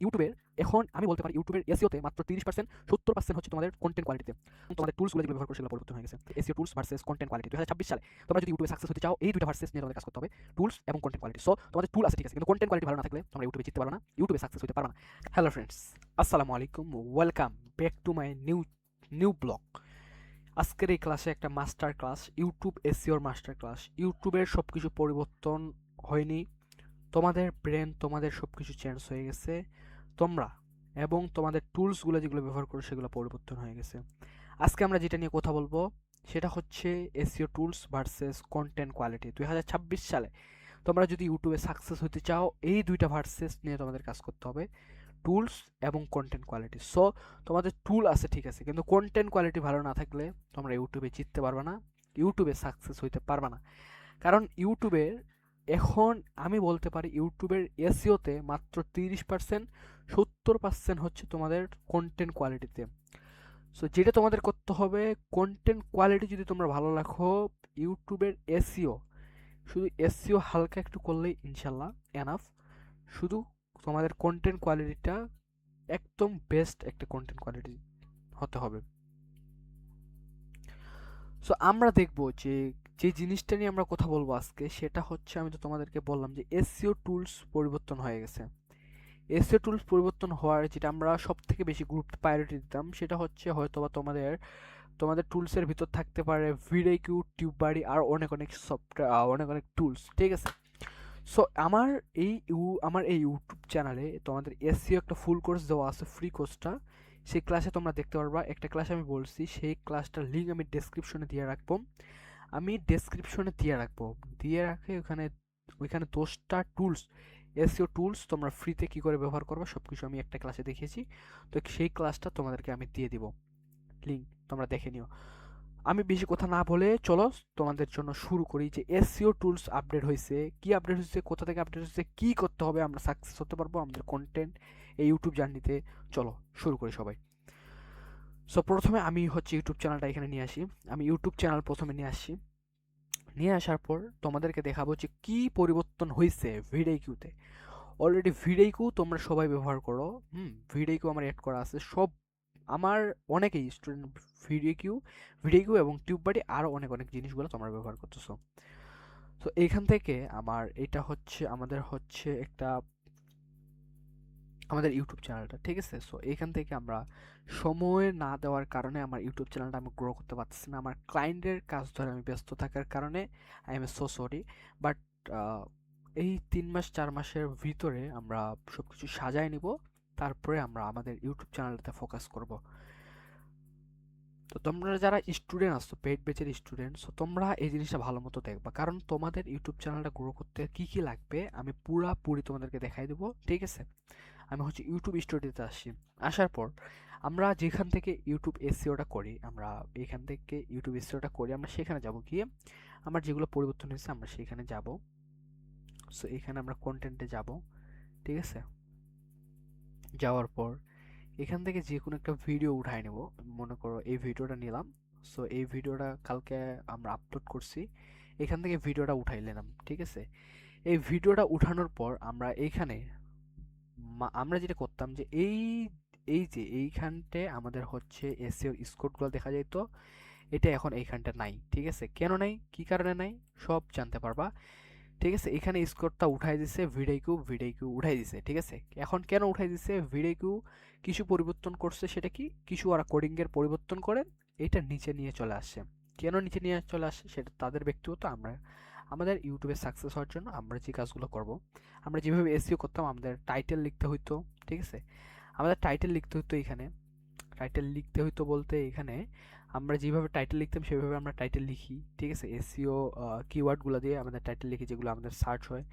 ইউটিউবের এখন আমি বলতে পারি ইউটিউবের এসইওতে মাত্র 30% 70% হচ্ছে তোমাদের কন্টেন্ট কোয়ালিটিতে। তোমাদের টুলসগুলো যেগুলো ব্যবহার করে সেগুলো পরিবর্তন হয়ে গেছে। SEO tools versus content quality 2026 সালে তোমরা যদি ইউটিউবে সাকসেস হতে চাও এই দুইটা ভার্সেস নিয়ে তোমাদের কাজ করতে হবে, টুলস এবং কন্টেন্ট কোয়ালিটি। সো তোমাদের টুল আছে ঠিক আছে, কিন্তু কন্টেন্ট কোয়ালিটি ভালো না থাকলে তোমরা ইউটিউবে জিততে পারবে না, ইউটিউবে সাকসেস হতে পারবে না। হ্যালো ফ্রেন্ডস, আসসালামু আলাইকুম, welcome back to my new blog. আজকের এই ক্লাসে একটা মাস্টার ক্লাস, ইউটিউব এসইওর মাস্টার ক্লাস। ইউটিউবের সব কিছু পরিবর্তন হয়নি, তোমাদের ব্রেন তোমাদের সব কিছু চেঞ্জ হয়ে গেছে, তোমরা এবং তোমাদের টুলসগুলো যেগুলো ব্যবহার করো সেগুলো পরিবর্তন হয়ে গেছে। আজকে আমরা যেটা নিয়ে কথা বলবো সেটা হচ্ছে SEO tools versus content quality. 2026 সালে তোমরা যদি ইউটিউবে সাকসেস হতে চাও এই দুইটা ভার্সেস নিয়ে তোমাদের কাজ করতে হবে, টুলস এবং কন্টেন্ট কোয়ালিটি। সো তোমাদের টুল আছে ঠিক আছে, কিন্তু কন্টেন্ট কোয়ালিটি ভালো না থাকলে তোমরা ইউটিউবে জিততে পারবে না, ইউটিউবে সাকসেস হইতে পারবে না। কারণ ইউটিউবের এখন আমি বলতে পারি ইউটিউবের এসইওতে মাত্র 30%, 70% হচ্ছে তোমাদের কন্টেন্ট কোয়ালিটিতে। সো যেটা তোমাদের করতে হবে, কন্টেন্ট কোয়ালিটি যদি তোমরা ভালো রাখো, ইউটিউবের এসইও, শুধু এসইও হালকা একটু করলেই ইনশাল্লাহ এনাফ। শুধু তোমাদের কন্টেন্ট কোয়ালিটিটা একদম বেস্ট একটা কন্টেন্ট কোয়ালিটি হতে হবে। সো আমরা দেখব যে যে জিনিসটা নিয়ে আমরা কথা বলবো আজকে সেটা হচ্ছে, আমি তো তোমাদেরকে বললাম যে এসইও টুলস পরিবর্তন হয়ে গেছে। এসইও টুলস পরিবর্তন হওয়ার যেটা আমরা সব থেকে বেশি গুরুত্ব প্রায়োরিটি দিতাম সেটা হচ্ছে হয়তোবা তোমাদের তোমাদের টুলসের ভিতর থাকতে পারে ভিডিকিউ, টিউববারি আর অনেক অনেক সফটওয়্যার, অনেক অনেক টুলস, ঠিক আছে। সো আমার এই ইউটিউব চ্যানেলে তোমাদের এসইও একটা ফুল কোর্স দেওয়া আছে, ফ্রি কোর্সটা। সেই ক্লাসে তোমরা দেখতে পারবা, একটা ক্লাস আমি বলছি, সেই ক্লাসটার লিঙ্ক আমি ডেসক্রিপশনে দিয়ে রাখবো। দিয়ে রাখে ওইখানে 10টা টুলস, এসইও টুলস তোমরা ফ্রিতে কী করে ব্যবহার করবে সব কিছু আমি একটা ক্লাসে দেখিয়েছি। তো সেই ক্লাসটা তোমাদেরকে আমি দিয়ে দিব, লিঙ্ক তোমরা দেখে নিও। আমি বেশি কথা না বলে চলো তোমাদের জন্য শুরু করি যে এসইও টুলস আপডেট হয়েছে, কি আপডেট হয়েছে, কোথা থেকে আপডেট হয়েছে, কি করতে হবে আমরা সাকসেস হতে পারবো আমাদের কন্টেন্ট এই ইউটিউব জার্নিতে। চলো শুরু করি সবাই। সো প্রথমে আমি হচ্ছে ইউটিউব চ্যানেলটা এখানে নিয়ে আসি। আমি ইউটিউব চ্যানেল প্রথমে নিয়ে আসার পর তোমাদেরকে দেখাবো যে কি পরিবর্তন হয়েছে ভিডিকিউতে। অলরেডি ভিডিকিউ তোমরা সবাই ব্যবহার করো, ভিডিকিউ আমার অ্যাড করা আছে সব, আমার অনেকেই স্টুডেন্ট ভিডিকিউ এবং টিউববারি আরও অনেক অনেক জিনিসগুলো তোমরা ব্যবহার করতেছো। তো এইখান থেকে আমাদের হচ্ছে একটা আমাদের ইউটিউব চ্যানেলটা, ঠিক আছে। সো এইখান থেকে আমরা সময় না দেওয়ার কারণে আমার ইউটিউব চ্যানেলটা আমি গ্রো করতে পারতেছি না, আমার ক্লায়েন্টের কাজ ধরে আমি ব্যস্ত থাকার কারণে I am so sorry. But এই 3 মাস 4 মাসের ভিতরে আমরা সব কিছু সাজায় নিব, তারপরে আমরা আমাদের ইউটিউব চ্যানেলটাতে ফোকাস করব। তো তোমরা যারা স্টুডেন্ট আসছো, পেইড ব্যাচের স্টুডেন্ট, সো তোমরা এই জিনিসটা ভালো মতো দেখবা, কারণ তোমাদের ইউটিউব চ্যানেলটা গ্রো করতে কি কি লাগবে আমি পুরাপুরি তোমাদেরকে দেখাই দেবো, ঠিক আছে। আমি হচ্ছে ইউটিউব স্টুডিওতে আসার পর আমরা যেখান থেকে ইউটিউব এসইওটা করি, আমরা সেখানে যাব, গিয়ে আমার যেগুলো পরিবর্তন হয়েছে আমরা সেখানে যাব। সো এখানে আমরা কন্টেন্টে যাব, ঠিক আছে। যাওয়ার পর এখান থেকে যে কোনো একটা ভিডিও উঠাই নেব, মনে করো এই ভিডিওটা নিলাম। সো এই ভিডিওটা কালকে আমরা আপলোড করছি, এখান থেকে ভিডিওটা উঠাই নিলাম, ঠিক আছে। এই ভিডিওটা উঠানোর পর আমরা এইখানে আমরা যেটা করতাম যে এই যে এইখানটায় আমাদের হচ্ছে এসইও স্কোরগুলো দেখা যেত, এটা এখন এইখানটা নাই, ঠিক আছে। কেন নাই, কি কারণে নাই, সব জানতে পারবা, ঠিক আছে। এখানে স্কোরটা উঠাই দিছে, ভিডিকিউ উঠাই দিছে, ঠিক আছে। এখন কেন উঠাই দিছে, ভিডিকিউ কিছু পরিবর্তন করছে, সেটা কি, কিছু ওরা কোডিংয়ের পরিবর্তন করে এটা নিচে নিয়ে চলে আসছে। কেন নিচে নিয়ে চলে আসছে সেটা তাদের ব্যক্তিগত, আমরা আমাদের ইউটিউবে সাকসেস হওয়ার জন্য আমরা যে কাজগুলো করব, আমরা যেভাবে এসইও করতাম, আমাদের টাইটেল লিখতে হইতো, ঠিক আছে। আমাদের টাইটেল লিখতে হইতো এখানে, টাইটেল লিখতে হইতো বলতে এখানে আমরা যেভাবে টাইটেল লিখতাম সেভাবে আমরা টাইটেল লিখি, ঠিক আছে। এসইও কিওয়ার্ডগুলো দিয়ে আমাদের টাইটেল লিখি, যেগুলো আমাদের সার্চ হয়,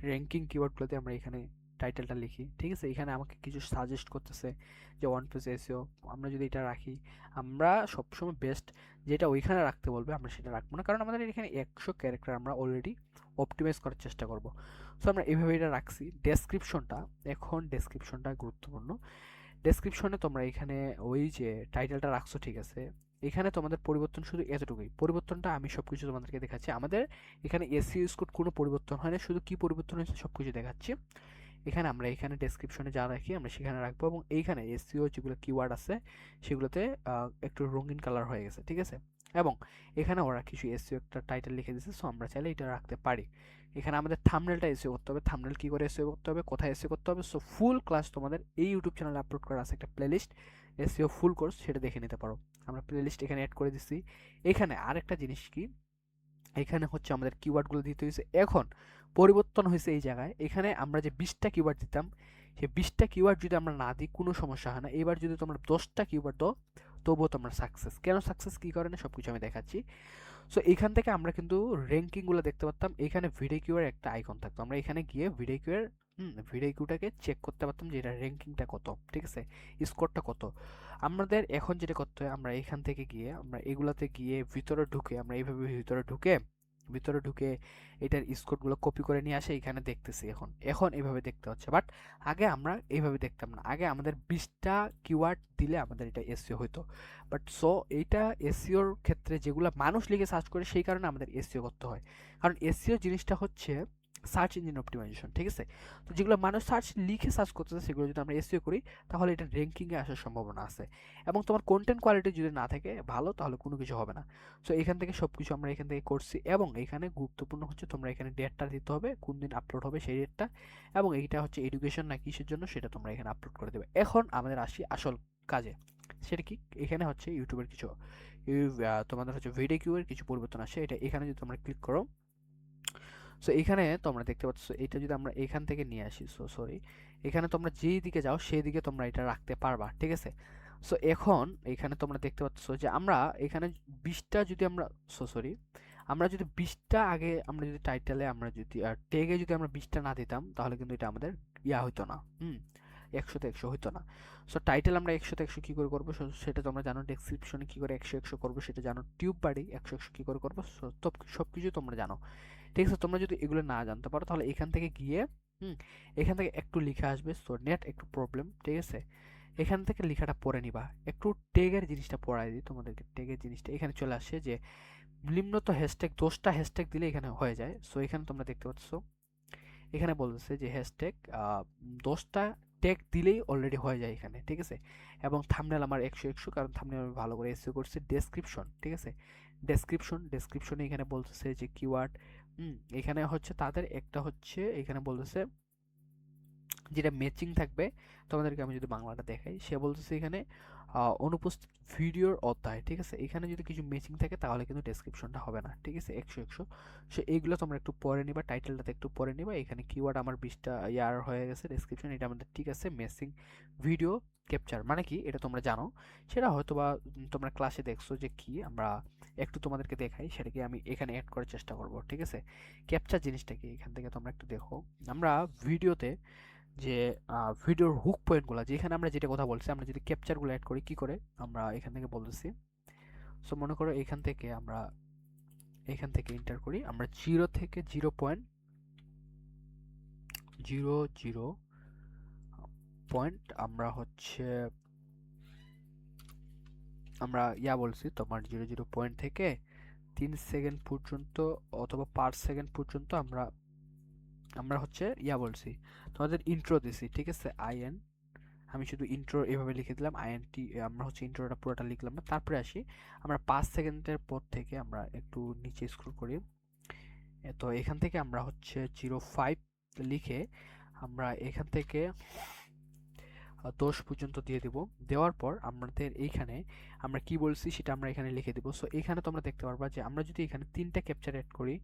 র্যাঙ্কিং কিওয়ার্ডগুলো দিয়ে আমরা এখানে টাইটেলটা লিখি, ঠিক আছে। এখানে আমাকে কিছু সাজেস্ট করতেছে যে ওয়ান পেজ এসইও, আমরা যদি এটা রাখি, আমরা সবসময় বেস্ট যেটা ওইখানে রাখতে বলবে আমরা সেটা রাখবো না, কারণ আমাদের এখানে 100 ক্যারেক্টার আমরা অলরেডি অপটিমাইজ করার চেষ্টা করব। সো আমরা এভাবে এটা রাখছি। ডেসক্রিপশনটা গুরুত্বপূর্ণ। ডেসক্রিপশনে তোমরা এখানে ওই যে টাইটেলটা রাখছো, ঠিক আছে। এখানে তোমাদের পরিবর্তন শুধু এতটুকুই, পরিবর্তনটা আমি সব কিছু তোমাদেরকে দেখাচ্ছি। আমাদের এখানে এসইও স্কোর কোনো পরিবর্তন হয় না, শুধু কি পরিবর্তন হয়েছে সব কিছু দেখাচ্ছি। এখানে আমরা এখানে ডেসক্রিপশনে যা রাখি আমরা সেখানে রাখবো, এবং এইখানে এসইও যেগুলো কিওয়ার্ড আছে সেগুলোতে একটু রঙিন কালার হয়ে গেছে, ঠিক আছে। এবং এখানে ওরা কিছু এসইও একটা টাইটেল লিখে দিয়েছে, সো আমরা চাইলে এটা রাখতে পারি। এখানে আমাদের থাম্বনেলটা এসইও করতে হবে, থাম্বনেল কি করে এসইও করতে হবে, কোথায় এসইও করতে হবে, সো ফুল ক্লাস তোমাদের এই ইউটিউব চ্যানেলে আপলোড করা আছে একটা প্লেলিস্ট এসইও ফুল কোর্স, সেটা দেখে নিতে পারো। আমরা প্লেলিস্ট এখানে অ্যাড করে দিচ্ছি। এখানে আরেকটা জিনিস কি, এখানে হচ্ছে আমাদের কিওয়ার্ডগুলো দিতে হয়েছে, এখন পরিবর্তন হয়েছে এই জায়গায়। এখানে আমরা যে 20টা কিওয়ার্ড দিতাম, সেই 20টা কিওয়ার্ড যদি আমরা না দিই কোনো সমস্যা হয় না। এবার যদি তোমরা 10টা কিওয়ার্ড দাও তবুও তোমরা সাকসেস। কেন সাকসেস, কী কারণে, সব কিছু আমি দেখাচ্ছি। সো এখান থেকে আমরা কিন্তু র্যাঙ্কিংগুলো দেখতে পারতাম। এখানে ভিডিও কিউর একটা আইকন থাকতো, আমরা এখানে গিয়ে ভিডিও কিউর ভিডিও কিউটাকে চেক করতে পারতাম যে এটা র্যাঙ্কিংটা কত, ঠিক আছে, স্কোরটা কত। আমাদের এখন যেটা করতে হয়, আমরা এখান থেকে গিয়ে আমরা এগুলাতে গিয়ে ভিতরে ঢুকে, আমরা এইভাবে ভিতরে ঢুকে এটার স্কোরগুলো কপি করে নিয়ে আসে এখানে দেখতেছি। এখন এখন এইভাবে দেখতে হচ্ছে, বাট আগে আমরা এইভাবে দেখতাম না। আগে আমাদের 20টা কিওয়ার্ড দিলে আমাদের এটা এসইও হইতো, বাট সো এইটা এসইওর ক্ষেত্রে যেগুলো মানুষ লিখে সার্চ করে সেই কারণে আমাদের এসইও করতে হয়। কারণ এসইও জিনিসটা হচ্ছে সার্চ ইঞ্জিন অপটিমাইজেশন, ঠিক আছে। তো যেগুলো মানুষ লিখে সার্চ করতেছে সেগুলো যদি আমরা এসইও করি তাহলে এটা র্যাঙ্কিংয়ে আসার সম্ভাবনা আছে। এবং তোমার কন্টেন্ট কোয়ালিটি যদি না থাকে ভালো, তাহলে কোনো কিছু হবে না। সো এখান থেকে সব কিছু আমরা এখান থেকে করছি, এবং এখানে গুরুত্বপূর্ণ হচ্ছে তোমরা এখানে ডেটটা দিতে হবে, কোন দিন আপলোড হবে সেই ডেটটা, এবং এইটা হচ্ছে এডুকেশন না কিসের জন্য সেটা তোমরা এখানে আপলোড করে দেবে। এখন আমাদের আসি আসল কাজে, সেটা কি, এখানে হচ্ছে ইউটিউবের কিছু তোমাদের হচ্ছে ভিডিও কিউয়ের কিছু পরিবর্তন আসে। এটা এখানে যদি তোমরা ক্লিক করো, সো এখানে তোমরা দেখতে পাচ্ছ, এটা যদি আমরা এখান থেকে নিয়ে আসি, সো সরি, এখানে তোমরা যেই দিকে যাও সেই দিকে তোমরা এটা রাখতে পারবা, ঠিক আছে। সো এখন এখানে তোমরা দেখতে পাচ্ছ যে আমরা এখানে 20টা যদি আমরা, সো সরি, আমরা যদি 20টা আগে আমরা যদি টাইটেলে আমরা যদি ট্যাগে যদি আমরা 20টা না দিতাম তাহলে কিন্তু এটা আমাদের হইতো না, 100তে 100 হইতো না। সো টাইটেল আমরা 100তে 100 কী করে করবো সেটা তোমরা জানো, ডেসক্রিপশনে কী করে 100 করবো সেটা জানো, টিউব বাড়ি 100 কী করে করবো, সব কিছু তোমরা জানো, ঠিক আছে। তোমরা যদি এগুলো না জানতে পারো তাহলে এখান থেকে গিয়ে এখান থেকে একটু লিখে আসবে, সো নেট একটু প্রবলেম, ঠিক আছে। এখান থেকে লেখাটা পড়ে নিবা, একটু টেগের জিনিসটা পড়াই দিই তোমাদেরকে। টেগের জিনিসটা এখানে চলে আসে যে নিম্নত হ্যাশট্যাগ 10টা হ্যাশট্যাগ দিলে এখানে হয়ে যায়। সো এখানে তোমরা দেখতে পাচ্ছ, এখানে বলতেছে যে হ্যাশট্যাগ 10টা ট্যাগ দিলেই অলরেডি হয়ে যায় এখানে, ঠিক আছে। এবং থাম্বনেল আমার 100 কারণ থাম্বনেল আমি ভালো করে এসইও করছি। ডেসক্রিপশন, ঠিক আছে, ডেসক্রিপশনে এখানে বলতেছে যে কিওয়ার্ড, এখানে হচ্ছে তাদের একটা হচ্ছে এখানে বলতেছে যেটা ম্যাচিং থাকবে। তোমাদেরকে আমি যদি বাংলাটা দেখাই, সে বলতেছে এখানে অনুপস্থিত ভিডিওর অধ্যায়, ঠিক আছে। এখানে যদি কিছু ম্যাচিং থাকে তাহলে কিন্তু ডেসক্রিপশনটা হবে না, ঠিক আছে, 100 সো এইগুলো তোমরা একটু পরে নিবা, টাইটেলটাতে একটু পরে নিবা। এখানে কিওয়ার্ড আমার 20টা ইয়ার হয়ে গেছে, ডেসক্রিপশন এটা আমাদের ঠিক আছে। ম্যাচিং ভিডিও ক্যাপচার মানে কি এটা তোমরা জানো, সেটা হয়তো বা তোমরা ক্লাসে দেখছো যে কি, আমরা একটু তোমাদেরকে দেখাই, সেটাকে আমি এখানে অ্যাড করার চেষ্টা করব, ঠিক আছে। ক্যাপচার জিনিসটা কি এখান থেকে তোমরা একটু দেখো। আমরা ভিডিওতে যে ভিডিওর হুক পয়েন্টগুলো, যেখানে আমরা যেটা কথা বলছি, আমরা যদি ক্যাপচারগুলো অ্যাড করি কি করে, আমরা এখান থেকে বলতেছি। সো মনে করো এখান থেকে এন্টার করি, আমরা 0 থেকে 0.00 পয়েন্ট আমরা হচ্ছে আমরা বলছি তোমার 00 পয়েন্ট থেকে 3 সেকেন্ড পর্যন্ত অথবা 5 সেকেন্ড পর্যন্ত আমরা আমরা হচ্ছে বলছি, তোমাদের ইন্ট্রো দিছি, ঠিক আছে। আমি শুধু ইন্ট্রো এভাবে লিখে দিলাম, আইএনটি, আমরা হচ্ছে ইন্ট্রোটা পুরোটা লিখলাম না। তারপরে আসি আমরা 5 সেকেন্ডের পর থেকে আমরা একটু নিচে স্ক্রল করি। তো এখান থেকে আমরা হচ্ছে 05 লিখে আমরা এখান থেকে 10 পর্যন্ত দিয়ে দিব। দেওয়ার পর আমাদের এইখানে আমরা কি বলছি সেটা আমরা এখানে লিখে দিব। সো এখানে তোমরা দেখতে পারবা যে আমরা যদি এখানে 3টা ক্যাপচার অ্যাড করি,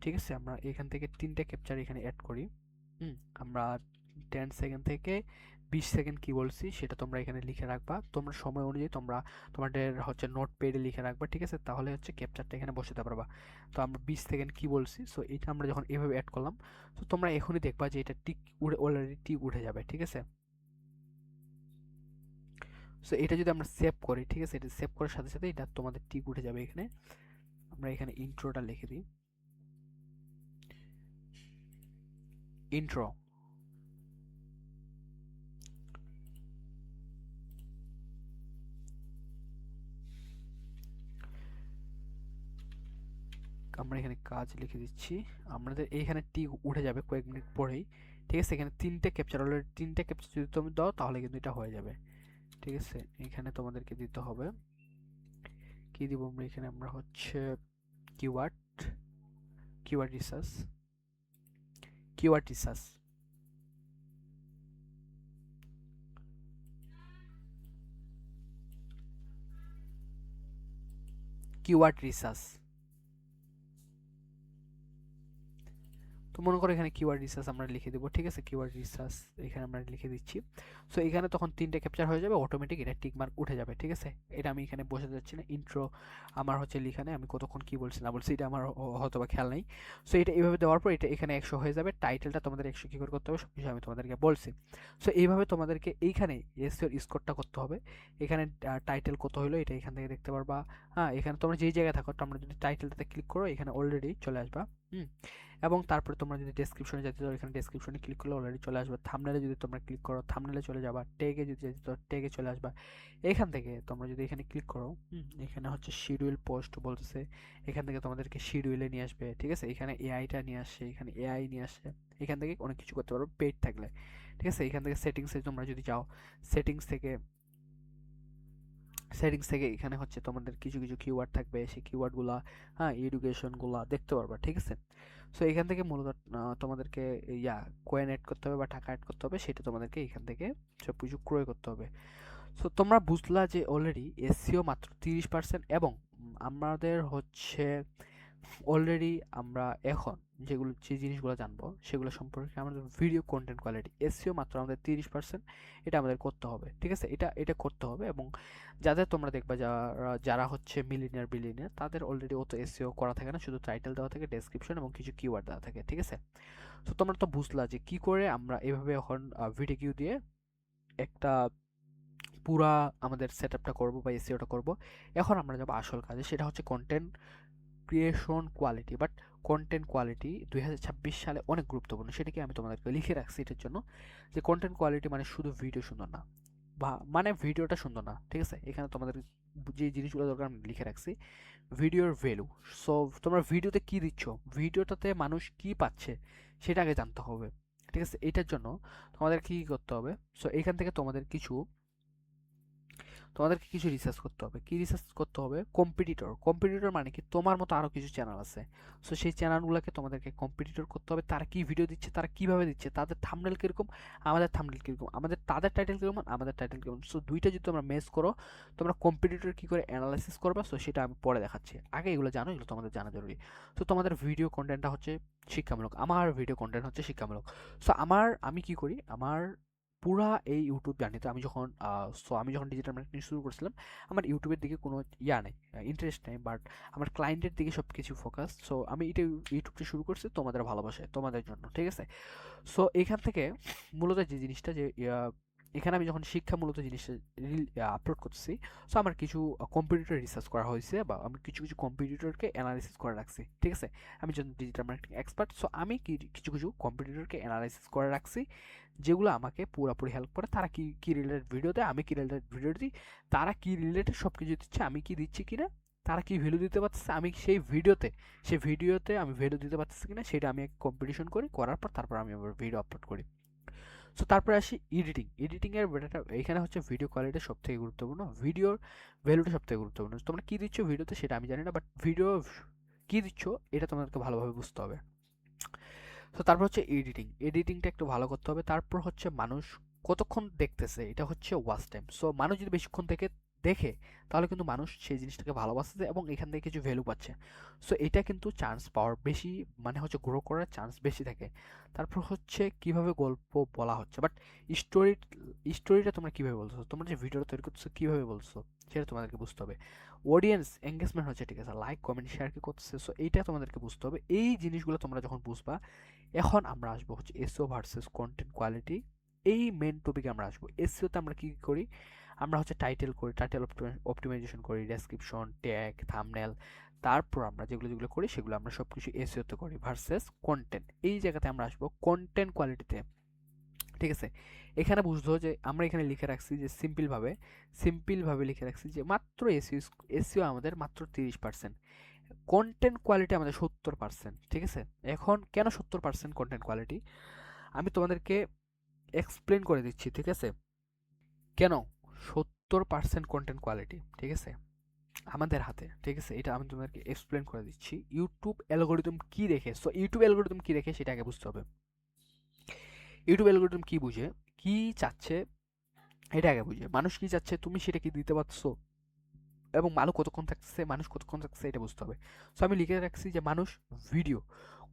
ঠিক আছে, আমরা এখান থেকে 3টা ক্যাপচার এখানে অ্যাড করি। আমরা 10 সেকেন্ড থেকে 20 সেকেন্ড কি বলছি সেটা তোমরা এখানে লিখে রাখবা, তোমরা সময় অনুযায়ী তোমরা তোমাদের হচ্ছে নোট প্যাডে লিখে রাখবা, ঠিক আছে। তাহলে হচ্ছে ক্যাপচারটা এখানে বসাতে পারবা। তো আমরা 20 সেকেন্ড কি বলছি, সো এটা আমরা যখন এভাবে অ্যাড করলাম, তো তোমরা এখনই দেখবা যে এটা টিক উঠে, অলরেডি টিক উঠে যাবে, ঠিক আছে। সো এটা যদি আমরা সেভ করি, ঠিক আছে, এটা সেভ করার সাথে সাথে এটা তোমাদের টিক উঠে যাবে এখানে। আমরা এখানে ইন্ট্রোটা লিখে দিই, ইন্ট্রো। আমরা এখানে কাজ লিখে দিচ্ছি, আমাদের এইখানে টিক উঠে যাবে কয়েক মিনিট পরেই, ঠিক আছে, এখানে 3টে ক্যাপচার, অলরেডি 3টে ক্যাপচার যদি তুমি দাও তাহলে কিন্তু এটা হয়ে যাবে। ঠিক আছে, এখানে তোমাদেরকে দিতে হবে, কি দিব আমরা এখানে, আমরা হচ্ছে keyword, keyword research, keyword research, keyword research. তো মনে করো এখানে কিওয়ার্ড রিসার্চ আমরা লিখে দেবো। ঠিক আছে, কিওয়ার্ড রিসার্চ এখানে আমরা লিখে দিচ্ছি। সো এখানে তখন 3টে ক্যাপচার হয়ে যাবে, অটোমেটিক এটা টিক মার্ক উঠে যাবে। ঠিক আছে, এটা আমি এখানে বসে যাচ্ছি না, ইন্ট্রো আমার হচ্ছে লিখা নেই, আমি কতক্ষণ কি বলছি না বলছি এটা আমার হয়তো বা খেয়াল নেই। সো এটা এইভাবে দেওয়ার পর এটা এখানে 100 হয়ে যাবে। টাইটেলটা তোমাদের 100 কী করে করতে হবে সব কিছু আমি তোমাদেরকে বলছি। সো এইভাবে তোমাদেরকে এইখানে এসইওর স্কোরটা করতে হবে। এখানে টাইটেল কত হলো এটা এখান থেকে দেখতে পারবা। হ্যাঁ, এখানে তোমরা যেই জায়গায় থাকো, তোমরা যদি টাইটেলটাতে ক্লিক করো এখানে অলরেডি চলে আসবা। হুম, এবং তারপরে তোমরা যদি ডেসক্রিপশনে যেতে চাও এখানে ডেসক্রিপশনে ক্লিক করলে অলরেডি চলে আসবে। থাম্বনেলে যদি তোমরা ক্লিক করো থাম্বনেলে চলে যাবা। ট্যাগে যদি যেতে চাও ট্যাগে চলে আসবা। এখান থেকে তোমরা যদি এখানে ক্লিক করো, এখানে হচ্ছে শিডিউল পোস্ট বলতেছে, এখান থেকে তোমাদেরকে শিডিউলে নিয়ে আসবে। ঠিক আছে, এখানে এআইটা নিয়ে আসে, এখানে এআই নিয়ে আসে, এখান থেকে অনেক কিছু করতে পারো পেইড থাকলে। ঠিক আছে, এখান থেকে সেটিংসে তোমরা যদি যাও, সেটিংস থেকে এখানে হচ্ছে তোমাদের কিছু কিছু কিওয়ার্ড থাকবে, সেই কিওয়ার্ডগুলা, হ্যাঁ, এডুকেশনগুলা দেখতে পারবা। ঠিক আছে, সো এখান থেকে মূলত তোমাদেরকে ইয়া কয়েন অ্যাড করতে হবে বা টাকা অ্যাড করতে হবে, সেটা তোমাদেরকে এখান থেকে সব কিছু ক্রয় করতে হবে। সো তোমরা বুঝলা যে অলরেডি এসইও মাত্র 30% এবং আমাদের হচ্ছে অলরেডি আমরা এখন যেগুলো যে জিনিসগুলো জানবো সেগুলো সম্পর্কে আমাদের ভিডিও কন্টেন্ট কোয়ালিটি এসইও মাত্র আমাদের 30%, এটা আমাদের করতে হবে। ঠিক আছে, এটা করতে হবে। এবং যাদের তোমরা দেখবা যারা যারা হচ্ছে মিলিনিয়ার বিলিনিয়ার তাদের অলরেডি অত এসইও করা থাকে না, শুধু টাইটেল দেওয়া থাকে, ডেসক্রিপশন এবং কিছু কিওয়ার্ড দেওয়া থাকে। ঠিক আছে, তো তোমরা তো বুঝলা যে কি করে আমরা এভাবে এখন ভিডিও কিউ দিয়ে একটা পুরা আমাদের সেটআপটা করব বা এসইওটা করব। এখন আমরা যাবো আসল কাজে, সেটা হচ্ছে content creation quality. But content quality 2026 সালে অনেক গুরুত্বপূর্ণ, সেটা কি আমি তোমাদেরকে লিখে রাখছি এটার জন্য, যে কন্টেন্ট কোয়ালিটি মানে শুধু ভিডিও সুন্দর না বা মানে ভিডিওটা সুন্দর না। ঠিক আছে, এখানে তোমাদের যে জিনিসগুলো দরকার আমি লিখে রাখছি। ভিডিওর ভ্যালু, সো তোমরা ভিডিওতে কি দিচ্ছ, ভিডিওটাতে মানুষ কি পাচ্ছে সেটা আগে জানতে হবে। ঠিক আছে, এটার জন্য তোমাদের কি করতে হবে, সো এখান থেকে তোমাদেরকে কিছু রিসার্চ করতে হবে। কি রিসার্চ করতে হবে? কম্পিটিটর। কম্পিটিটর মানে কি, তোমার মতো আরও কিছু চ্যানেল আছে, সো সেই চ্যানেলগুলোকে তোমাদেরকে কম্পিটিটর করতে হবে। তারা কি ভিডিও দিচ্ছে, তারা কিভাবে দিচ্ছে, তাদের থাম্বনেল কীরকম, আমাদের থাম্বনেল কীরকম, তাদের টাইটেল কীরকম, আমাদের টাইটেল কীরকম। সো দুইটা যদি তোমরা ম্যাচ করো, তোমরা কম্পিটিটর কী করে অ্যানালাইসিস করবা, সো সেটা আমি পরে দেখাচ্ছি। আগে এগুলো জানো, এগুলো তোমাদের জানা জরুরি। তো তোমাদের ভিডিও কন্টেন্টটা হচ্ছে শিক্ষামূলক, আমার ভিডিও কন্টেন্ট হচ্ছে শিক্ষামূলক। সো আমি কি করি, আমার পুরা এই ইউটিউব জার্নিতে আমি যখন ডিজিটাল মার্কেটিং শুরু করছিলাম, আমার ইউটিউবের দিকে কোনো নেই, ইন্টারেস্ট নেই, বাট আমার ক্লায়েন্টের দিকে সব কিছু ফোকাস। সো আমি এটা ইউটিউবটা শুরু করছি তোমাদের ভালোবাসায়, তোমাদের জন্য। ঠিক আছে, সো এখান থেকে মূলত যে জিনিসটা যে এখানে আমি যখন শিক্ষামূলত জিনিসটা আপলোড করতেছি, সো আমার কিছু কম্পিটিটর রিসার্চ করা হয়েছে বা আমি কিছু কিছু কম্পিটিটরকে অ্যানালাইসিস করে রাখছি। ঠিক আছে, আমি যখন ডিজিটাল মার্কেটিং এক্সপার্ট, সো আমি কিছু কিছু কম্পিটিটরকে অ্যানালাইসিস করে রাখছি যেগুলো আমাকে পুরোপুরি হেল্প করে। তারা কি কি রিলেটেড ভিডিও দেয়, আমি কি রিলেটেড ভিডিও দিই, তারা কি রিলেটেড সব কিছু দিচ্ছে, আমি কি দিচ্ছি কিনা, তারা কি ভ্যালু দিতে পারছে, আমি সেই ভিডিওতে আমি ভ্যালু দিতে পারতেছি কিনা, সেটা আমি কম্পিটিশন করি, করার পর তারপর আমি আবার ভিডিও আপলোড করি। সো তারপরে আসি এডিটিংয়ের ব্যাপারটা। এখানে হচ্ছে ভিডিও কোয়ালিটি সব থেকে গুরুত্বপূর্ণ, ভিডিওর ভ্যালুটা সব থেকে গুরুত্বপূর্ণ। তোমরা কি দিচ্ছ ভিডিওতে সেটা আমি জানি না, বাট ভিডিও কি দিচ্ছ এটা তোমাদেরকে ভালোভাবে বুঝতে হবে। তো তারপর হচ্ছে এডিটিংটা একটু ভালো করতে হবে। তারপর হচ্ছে মানুষ কতক্ষণ দেখতেছে, এটা হচ্ছে ওয়াচ টাইম। সো মানুষ যদি বেশিক্ষণ থেকে দেখে তাহলে কিন্তু মানুষ সেই জিনিসটাকে ভালোবাসছে এবং এখান থেকে কিছু ভ্যালু পাচ্ছে। সো এটা কিন্তু চান্স পাওয়ার বেশি, মানে হচ্ছে গ্রো করার চান্স বেশি থাকে। তারপর হচ্ছে কিভাবে গল্প বলা হচ্ছে, বাট স্টোরি স্টোরিটা তোমরা কিভাবে বলছো, তোমরা যে ভিডিওটা তৈরি করছো কিভাবে বলছো সেটা তোমাদেরকে বুঝতে হবে। অডিয়েন্স এঙ্গেজমেন্ট হচ্ছে, ঠিক আছে, লাইক কমেন্ট শেয়ার কি করতেছে, সো এইটা তোমাদেরকে বুঝতে হবে। এই জিনিসগুলো তোমরা যখন বুঝবা, এখন আমরা আসবো হচ্ছে এসইও ভার্সেস কন্টেন্ট কোয়ালিটি। এই মেন টপিকে আমরা আসবো। এসইওতে আমরা কি করি, আমরা হচ্ছে টাইটেল করি, টাইটেল অপটিমাইজেশন করি, ডেসক্রিপশন, ট্যাগ, থাম্বনেল। তারপর আমরা যেগুলো যেগুলো করি সেগুলো আমরা সব কিছু এসইওতে করি। ভার্সেস কন্টেন্ট, এই জায়গাতে আমরা আসবো কন্টেন্ট কোয়ালিটিতে। ঠিক আছে, এখানে বুঝলো যে আমরা এখানে লিখে রাখছি যে সিম্পলভাবে লিখে রাখছি যে মাত্র এসইও আমাদের মাত্র 30%, কন্টেন্ট কোয়ালিটি আমাদের 70%। ঠিক আছে, এখন কেন 70% কন্টেন্ট কোয়ালিটি, আমি তোমাদেরকে এক্সপ্লেন করে দিচ্ছি, ঠিক আছে? কেন 70% কন্টেন্ট কোয়ালিটি, ঠিক আছে, আমাদের হাতে, ঠিক আছে? এটা আমি তোমাদেরকে এক্সপ্লেন করে দিচ্ছি। ইউটিউব অ্যালগোরিদম কি দেখে, সো ইউটিউব অ্যালগোরিদম কি দেখে সেটা আগে বুঝতে হবে। ইউটিউব অ্যালগোরিদম কি বুঝে, কি চাচ্ছে, এটা আগে বুঝে। মানুষ কি চাচ্ছে তুমি সেটা কি দিতে পারছো, এবং মানুষ কতক্ষণ থাকছে এটা বুঝতে হবে। সো আমি লিখে রাখছি যে মানুষ ভিডিও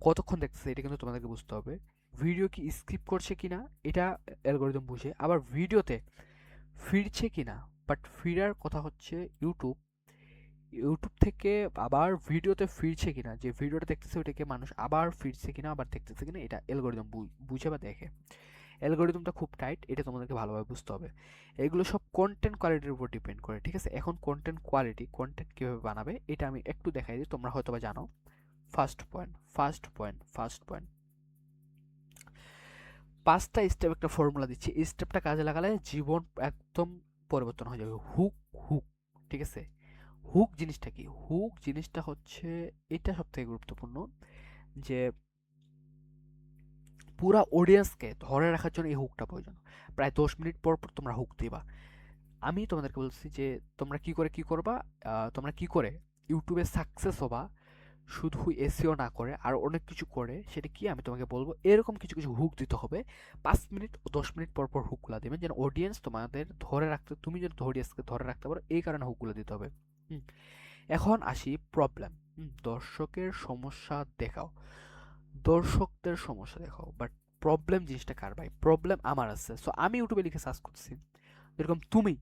কতক্ষণ দেখতেছে এটা কিন্তু তোমাদেরকে বুঝতে হবে। ভিডিও কি স্কিপ করছে কিনা এটা অ্যালগোরিদম বুঝে। আবার ভিডিওতে ফিরছে কিনা, বাট ফিরার কথা হচ্ছে ইউটিউব ইউটিউব থেকে আবার ভিডিওতে ফিরছে কিনা, যে ভিডিওটা দেখতেছে ওটাকে মানুষ আবার ফিরছে কিনা, আবার দেখতেছে কিনা, এটা অ্যালগোরিদম বুঝে বা দেখে। অ্যালগোরিদমটা খুব টাইট, এটা তোমাদেরকে ভালোভাবে বুঝতে হবে। এগুলো সব কন্টেন্ট কোয়ালিটির উপর ডিপেন্ড করে, ঠিক আছে? এখন কন্টেন্ট কোয়ালিটি, কন্টেন্ট কীভাবে বানাবে এটা আমি একটু দেখাই দিই, তোমরা হয়তো বা জানো। ফার্স্ট পয়েন্ট 5টা স্টেপ একটা ফর্মুলা দিচ্ছি, এই স্টেপটা কাজে লাগালে জীবন একদম পরিবর্তন হয়ে যাবে। হুক, হুক, ঠিক আছে? হুক জিনিসটা কি? হুক জিনিসটা হচ্ছে, এটা সব থেকে গুরুত্বপূর্ণ, যে পুরা অডিয়েন্সকে ধরে রাখার জন্য এই হুকটা প্রয়োজন। প্রায় 10 মিনিট পর পর তোমরা হুক দিবা। আমি তোমাদেরকে বলছি যে তোমরা কি করবা, তোমরা কি করে ইউটিউবে সাকসেস হবা, শুধু এসিও না করে আর অনেক কিছু করে, সেটা কি আমি তোমাকে বলবো। এরকম কিছু কিছু হুক দিতে হবে। 5 মিনিট ও 10 মিনিট পর পর হুকগুলা দেবেন, যেন অডিয়েন্স তোমাদের ধরে রাখতে, তুমি যেন অডিয়েন্সকে ধরে রাখতে পারো, এই কারণে হুকগুলো দিতে হবে। হুম। এখন আসি প্রবলেম। দর্শকের সমস্যা দেখাও, দর্শকদের সমস্যা দেখাও, বাট প্রবলেম জিনিসটা কার ভাই? প্রবলেম আমার আছে। সো আমি ইউটিউবে লিখে সার্চ করছি, যেরকম তুমি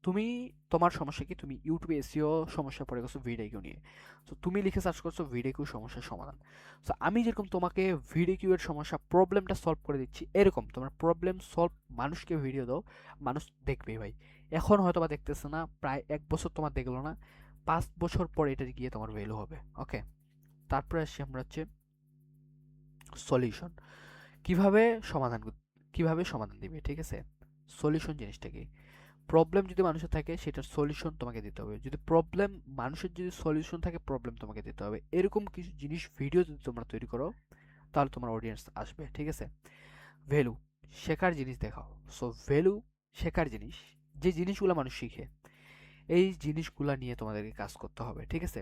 তুমি তোমার সমস্যা কি, তুমি ইউটিউবে এসিও সমস্যা পড়ে গেছো ভিডিও নিয়ে, তো তুমি লিখে সার্চ করছো ভিডিও সমস্যার সমাধান। সো আমি যেরকম তোমাকে ভিডিও এর সমস্যা প্রবলেমটা সলভ করে দিচ্ছি, এরকম তোমার প্রবলেম সলভ মানুষকে ভিডিও দাও, মানুষ দেখবেই ভাই। এখন হয়তো বা দেখতেছে না, প্রায় 1 বছর তোমার দেখলো না, 5 বছর পর এটা গিয়ে তোমার ভ্যালু হবে। ওকে, তারপরে আসি আমরা হচ্ছে সলিউশন। কিভাবে সমাধান কিভাবে সমাধান দিবে, ঠিক আছে? সলিউশন জিনিসটা কি? প্রবলেম যদি মানুষের থাকে সেটার সলিউশন তোমাকে দিতে হবে। যদি প্রবলেম মানুষের যদি সলিউশন থাকে, প্রবলেম তোমাকে দিতে হবে। এরকম কিছু জিনিস ভিডিও যদি তোমরা তৈরি করো, তাহলে তোমার অডিয়েন্স আসবে, ঠিক আছে? ভ্যালু, শেখার জিনিস দেখাও। সো ভ্যালু, শেখার জিনিস, যে জিনিসগুলো মানুষ শিখে, এই জিনিসগুলা নিয়ে তোমাদেরকে কাজ করতে হবে, ঠিক আছে?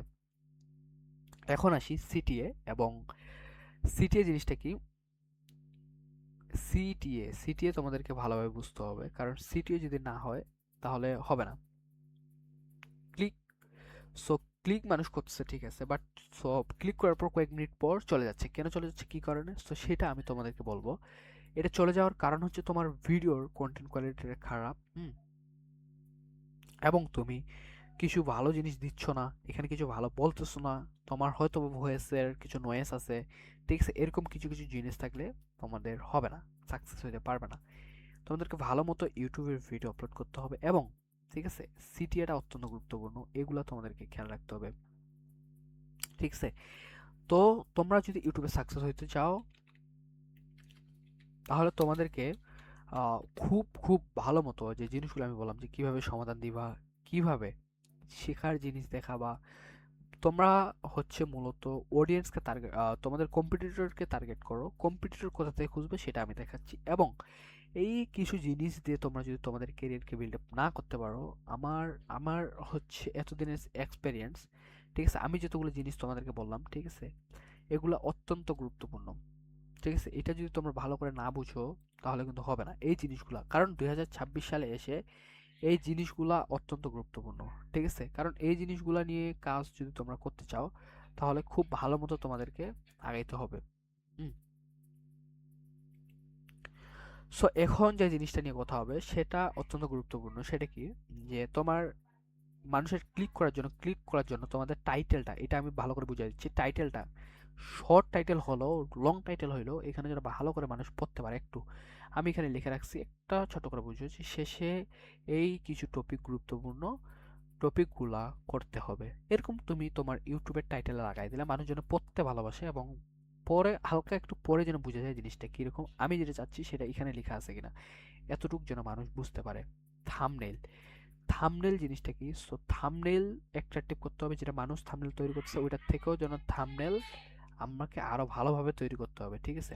এখন আসি সিটিএ এবং সিটিএ জিনিসটা কি। সিটিএ তোমাদেরকে ভালোভাবে বুঝতে হবে, কারণ সিটিএ যদি না হয় তাহলে হবে না। ক্লিক, সো ক্লিক মানুষ করতেছে, ঠিক আছে, বাট সো ক্লিক করার পর কয়েক মিনিট পর চলে যাচ্ছে, কেন চলে যাচ্ছে, কি কারণে? সো সেটা আমি তোমাদেরকে বলবো। এটা চলে যাওয়ার কারণ হচ্ছে তোমার ভিডিওর কন্টেন্ট কোয়ালিটিটা খারাপ, এবং তুমি কিছু ভালো জিনিস দিচ্ছ না, এখানে কিছু ভালো বলতেছো না, তোমার হয়তো ভয়েসের কিছু নয়েস আছে, ঠিক আছে? এরকম কিছু কিছু জিনিস থাকলে তোমাদের হবে না, সাকসেস হতে পারবে না। তোমাদেরকে ভালো মতো ইউটিউবের ভিডিও আপলোড করতে হবে, এবং ঠিক আছে, সিটিএটা অত্যন্ত গুরুত্বপূর্ণ, এগুলো তোমাদেরকে খেয়াল রাখতে হবে, ঠিক আছে? তো তোমরা যদি ইউটিউবে সাকসেস হইতে চাও, তাহলে তোমাদেরকে খুব খুব ভালো মতো যে জিনিসগুলো আমি বললাম, যে কিভাবে সমাধান দিবা, কিভাবে শেখার জিনিস দেখাবা, তোমরা হচ্ছে মূলত অডিয়েন্সকে টার্গেট, তোমাদের কম্পিটিটরকে টার্গেট করো। কম্পিটিটর কোথা থেকে খুঁজবে সেটা আমি দেখাচ্ছি, এবং এই কিছু জিনিস দিয়ে তোমরা যদি তোমাদের ক্যারিয়ারকে বিল্ড আপ না করতে পারো, আমার আমার হচ্ছে এতদিনের এক্সপেরিয়েন্স, ঠিক আছে, আমি যতগুলো জিনিস তোমাদেরকে বললাম, ঠিক আছে, এগুলো অত্যন্ত গুরুত্বপূর্ণ, ঠিক আছে? এটা যদি তোমরা ভালো করে না বুঝো, তাহলে কিন্তু হবে না এই জিনিসগুলা, কারণ 2026 সালে এসে এই জিনিসগুলা অত্যন্ত গুরুত্বপূর্ণ, ঠিক আছে? কারণ এই জিনিসগুলা নিয়ে কাজ যদি তোমরা করতে চাও, তাহলে খুব ভালো মতো তোমাদেরকে আগাইতে হবে। হুম। সো এখন যে জিনিসটা নিয়ে কথা হবে সেটা অত্যন্ত গুরুত্বপূর্ণ, সেটা কি, যে তোমার মানুষের ক্লিক করার জন্য তোমাদের টাইটেলটা, এটা আমি ভালো করে বুঝিয়ে দিচ্ছি। টাইটেলটা শর্ট টাইটেল হলো, লং টাইটেল হইলো, এখানে যেন ভালো করে মানুষ পড়তে পারে একটু, আমি এখানে লিখে রাখছি, একটা ছোট করে বুঝিয়েছি। শেষে এই কিছু টপিক, গুরুত্বপূর্ণ টপিকগুলা করতে হবে, এরকম তুমি তোমার ইউটিউবের টাইটেলে লাগাই দিলে মানুষ যেন পড়তে ভালোবাসে, এবং পরে হালকা একটু পরে যেন বুঝে যায় জিনিসটা কিরকম, আমি যেটা চাচ্ছি সেটা এখানে লেখা আছে কিনা, এতটুকু যেন মানুষ বুঝতে পারে। থাম্বনেল, থাম্বনেল জিনিসটা কি? সো থাম্বনেল অ্যাট্রাকটিভ করতে হবে, যেটা মানুষ থাম্বনেল তৈরি করছে ওইটার থেকেও যেন থাম্বনেল আমাকে আরো ভালোভাবে তৈরি করতে হবে, ঠিক আছে?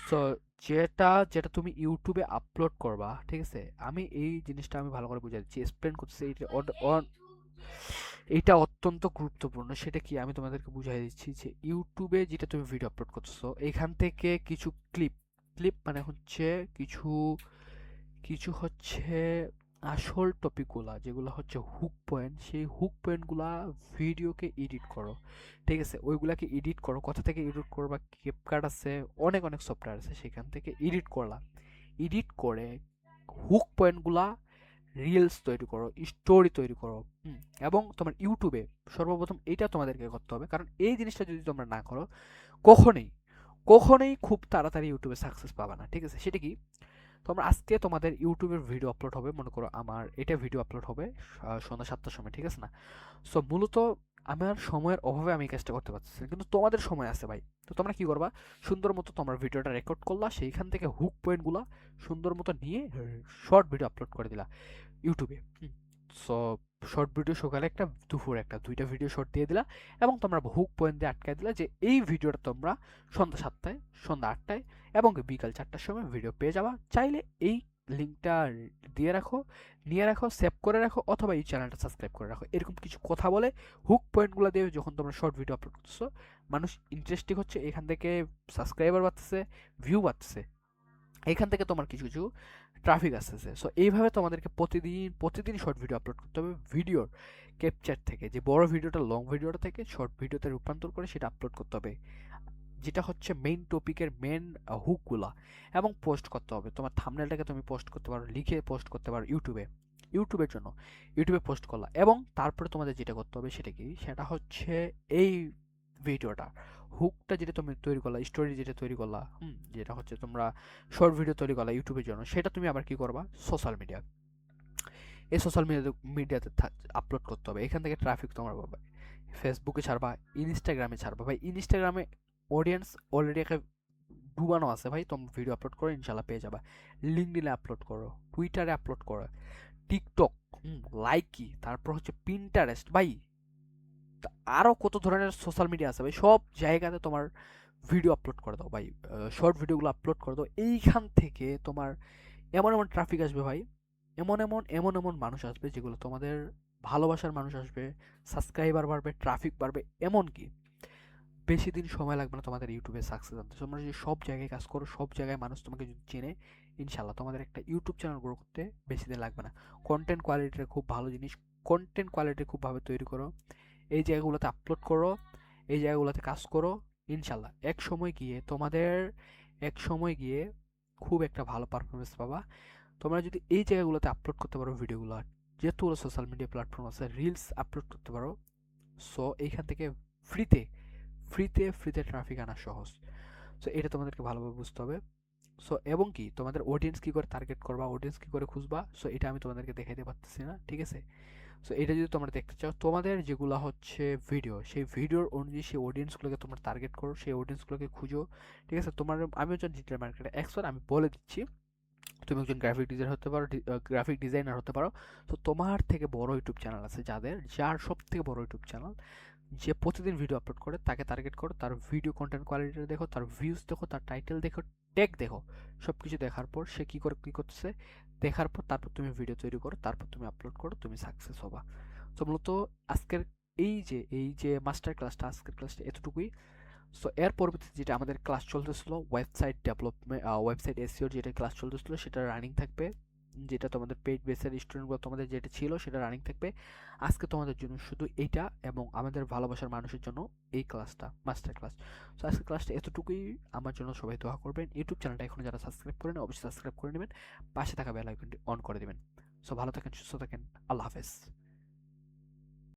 সো যেটা যেটা তুমি ইউটিউবে আপলোড করবা, ঠিক আছে, আমি এই জিনিসটা আমি ভালো করে বুঝাই দিচ্ছি, এক্সপ্লেন করতেছি। এটা অত্যন্ত গুরুত্বপূর্ণ। সেটা কি আমি তোমাদেরকে বুঝাই দিচ্ছি যে ইউটিউবে যেটা তুমি ভিডিও আপলোড করতেছো, এখান থেকে কিছু ক্লিপ, ক্লিপ মানে হচ্ছে কিছু কিছু হচ্ছে আসল টপিকগুলা, যেগুলো হচ্ছে হুক পয়েন্ট, সেই হুক পয়েন্টগুলা ভিডিওকে এডিট করো, ঠিক আছে, ওইগুলাকে এডিট করো। কোথা থেকে এডিট করবা? ক্যাপকাট আছে, অনেক অনেক সফটওয়্যার আছে, সেখান থেকে এডিট করলা। এডিট করে হুক পয়েন্টগুলা রিলস তৈরি করো, স্টোরি তৈরি করো। এবং তোমার ইউটিউবে সর্বপ্রথম এইটা তোমাদেরকে করতে হবে, কারণ এই জিনিসটা যদি তোমরা না করো, কখনোই কখনোই খুব তাড়াতাড়ি ইউটিউবে সাকসেস পাবে না, ঠিক আছে। সেটা কি, তোমরা আজকে তোমাদের ইউটিউবের ভিডিও আপলোড হবে, মনে করো আমার এটা ভিডিও আপলোড হবে সন্ধ্যা 7টার সময়, ঠিক আছে না? সো মূলত আমার সময়ের অভাবে আমি এই কাজটা করতে পারতেছি না, কিন্তু তোমাদের সময় আছে ভাই। তো তোমরা কি করবা, সুন্দর মতো তোমার ভিডিওটা রেকর্ড করলা, সেইখান থেকে হুক পয়েন্টগুলো সুন্দর মতো নিয়ে শর্ট ভিডিও আপলোড করে দিলা ইউটিউবে। সো শর্ট ভিডিও সকালে একটা, দুপুরে একটা, দুইটা ভিডিও শর্ট দিয়ে দিলা, এবং তোমরা হুক পয়েন্ট দিয়ে আটকায় দিলা যে এই ভিডিওটা তোমরা সন্ধ্যা 7টায়, সন্ধ্যা 8টায় এবং বিকাল 4টার সময় ভিডিও পেয়ে যাবা। চাইলে এই লিঙ্কটা দিয়ে রাখো, নিয়ে রাখো, সেভ করে রাখো, অথবা এই চ্যানেলটা সাবস্ক্রাইব করে রাখো। এরকম কিছু কথা বলে হুক পয়েন্টগুলো দিয়ে যখন তোমরা শর্ট ভিডিও আপলোড করতেছো, মানুষ ইন্টারেস্টিং হচ্ছে, এখান থেকে সাবস্ক্রাইবার বাড়তেছে, ভিউ বাড়তেছে, এখান থেকে তোমার কিছু কিছু ট্রাফিক আসতেছে। সো এইভাবে তোমাদেরকে প্রতিদিন প্রতিদিন শর্ট ভিডিও আপলোড করতে হবে, ভিডিওর ক্যাপচার থেকে, যে বড় ভিডিওটা লং ভিডিওটা থেকে শর্ট ভিডিওতে রূপান্তর করে সেটা আপলোড করতে হবে, যেটা হচ্ছে মেইন টপিকের মেন হুকগুলা, এবং পোস্ট করতে হবে। তোমার থাম্বনেলটাকে তুমি পোস্ট করতে পারো, লিখে পোস্ট করতে পারো ইউটিউবে, ইউটিউবের জন্য ইউটিউবে পোস্ট করলা। এবং তারপরে তোমাদের যেটা করতে হবে সেটা কি, সেটা হচ্ছে এই ভিডিওটা হুকটা যেটা তুমি তৈরি করলা, স্টোরি যেটা তৈরি করলা, যেটা হচ্ছে তোমরা শর্ট ভিডিও তৈরি করলা ইউটিউবের জন্য, সেটা তুমি আবার কি করবা, সোশ্যাল মিডিয়া, এই সোশ্যাল মিডিয়াতে আপলোড করতে হবে। এখান থেকে ট্রাফিক তোমার পাবে, ফেসবুকে ছাড়বা, ইনস্টাগ্রামে ছাড়বা। ভাই ইনস্টাগ্রামে অডিয়েন্স অলরেডি একটা ডুবানো আছে ভাই, তুমি ভিডিও আপলোড করো, ইনশাল্লাহ পেয়ে যাবা। লিঙ্কডিনে আপলোড করো, টুইটারে আপলোড করো, টিকটক, লাইকি, তারপর হচ্ছে পিন্টারেস্ট ভাই, আরও কত ধরনের সোশ্যাল মিডিয়া আছে ভাই, সব জায়গাতে তোমার ভিডিও আপলোড করে দাও ভাই, শর্ট ভিডিওগুলো আপলোড করে দাও। এইখান থেকে তোমার এমন এমন ট্রাফিক আসবে ভাই, এমন এমন মানুষ আসবে, যেগুলো তোমাদের ভালোবাসার মানুষ আসবে, সাবস্ক্রাইবার বাড়বে, ট্রাফিক বাড়বে। এমনকি বেশি দিন সময় লাগবে না তোমাদের ইউটিউবে সাকসেস আনতে। তোমরা যদি সব জায়গায় কাজ করো, সব জায়গায় মানুষ তোমাকে যদি চেনে, ইনশাল্লাহ তোমাদের একটা ইউটিউব চ্যানেল গ্রো করতে বেশি দিন লাগবে না। কন্টেন্ট কোয়ালিটিটা খুব ভালো জিনিস, কন্টেন্ট কোয়ালিটি খুবভাবে তৈরি করো, এই জায়গাগুলোতে আপলোড করো, এই জায়গাগুলোতে কাজ করো, ইনশাল্লাহ এক সময় গিয়ে খুব একটা ভালো পারফরমেন্স পাবা। তোমরা যদি এই জায়গাগুলোতে আপলোড করতে পারো ভিডিওগুলো, যেহেতুগুলো সোশ্যাল মিডিয়া প্ল্যাটফর্ম আছে, রিলস আপলোড করতে পারো, সো এইখান থেকে ফ্রিতে ফ্রিতে ট্রাফিক আনা সহজ। সো এটা তোমাদেরকে ভালোভাবে বুঝতে হবে। সো এবং কি তোমাদের অডিয়েন্স কি করে টার্গেট করবা, অডিয়েন্স কি করে খুঁজবা, সো এটা আমি তোমাদেরকে দেখাইতে পারতেছি না, ঠিক আছে। সো এটা যদি তোমরা দেখতে চাও, তোমাদের যেগুলো হচ্ছে ভিডিও, সেই ভিডিওর অনুযায়ী সেই অডিয়েন্সগুলোকে তোমরা টার্গেট করো, সেই অডিয়েন্সগুলোকে খুঁজো, ঠিক আছে। তোমার, আমি একজন ডিজিটাল মার্কেটার এক্সপার্ট, আমি বলে দিচ্ছি, তুমি একজন গ্রাফিক ডিজাইনার হতে পারো। তো তোমার থেকে বড় ইউটিউব চ্যানেল আছে, যার সব থেকে বড় ইউটিউব চ্যানেল, যে প্রতিদিন ভিডিও আপলোড করে, তাকে টার্গেট করো, তার ভিডিও কন্টেন্ট কোয়ালিটি দেখো, তার ভিউজ দেখো, তার টাইটেল দেখো, ট্যাগ দেখো, সব কিছু দেখার পর সে কী করতেছে, দেখার পর তারপর তুমি ভিডিও তৈরি করো, তারপর তুমি আপলোড করো, তুমি সাকসেস হবা। তো মূলত আজকের এই যে মাস্টার ক্লাসটা, আজকের ক্লাসটা এতটুকুই। সো এর পরবর্তীতে যেটা আমাদের ক্লাস চলতেছিল, ওয়েবসাইট ডেভেলপমেন্ট, ওয়েবসাইট এসইওর যেটা ক্লাস চলতেছিল, সেটা রানিং থাকবে, যেটা তোমাদের পেইড বেসের স্টুডেন্টগুলো তোমাদের যেটা ছিল সেটা রানিং থাকবে। আজকে তোমাদের জন্য শুধু এইটা, এবং আমাদের ভালোবাসার মানুষের জন্য এই ক্লাসটা, মাস্টার ক্লাস। সো আজকের ক্লাসটা এতটুকুই। আমার জন্য সবাই দোয়া করবেন। ইউটিউব চ্যানেলটা এখন যারা সাবস্ক্রাইব করেন, অবশ্যই সাবস্ক্রাইব করে নেবেন, পাশে থাকা বেল আইকনটি অন করে দেবেন। সো ভালো থাকেন, সুস্থ থাকেন, আল্লাহ হাফেজ।